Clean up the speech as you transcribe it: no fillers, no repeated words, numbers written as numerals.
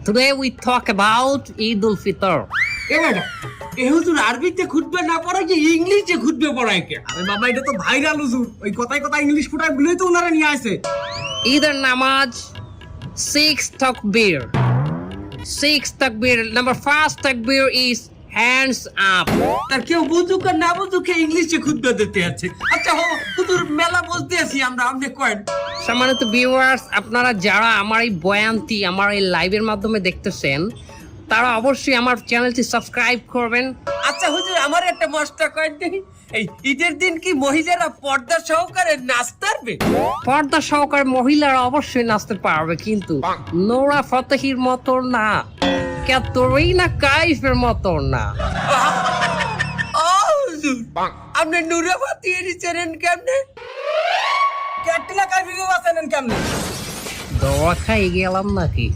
Today we talk about Eid al-Fitr. এ হুজুর আরবিতে খুতবা না পড়ায় যে ইংলিশে খুতবা পড়ায় কে? আরে বাবা এটা তো ভাইরাল হুজুর, ওই কথায় কথায় ইংলিশ ফুটায় গুলোই তো ওনারা নিয়ে আসে। Either namaz, 6 takbir. 6 takbir. Number 1 takbir is hands up. তার কেউ বুঝুক আর না বুঝুক ইংলিশে খুতবা দিতে আছে। আচ্ছা হুজুর মেলা বলতে আছি আমরা, আপনি কয়েন। সম্মানিত ভিউয়ার্স, আপনারা যারা আমার এই বয়ানটি আমার এই লাইভের মাধ্যমে দেখতেছেন, তারা অবশ্যই আমার চ্যানেলটি সাবস্ক্রাইব করবেন। আচ্ছা হুজুর আমার একটা মশলা কয়েন দেখি, এই ঈদের দিন কি মহিলারা পর্দা সহকারে নাচতে পারবে? পর্দা সহকারে মহিলারা অবশ্যই নাচতে পারবে, কিন্তু নোরা ফতেহির মতো না, ক্যাটরিনা কাইফের মতো না। হুজুর আপনি নুরে ফাতিয়ে চেনেন কেমনে? ক্যাটরিনা কাইফকে বাঁচালেন কেমনে? দোয়া খাই গেলাম নাকি?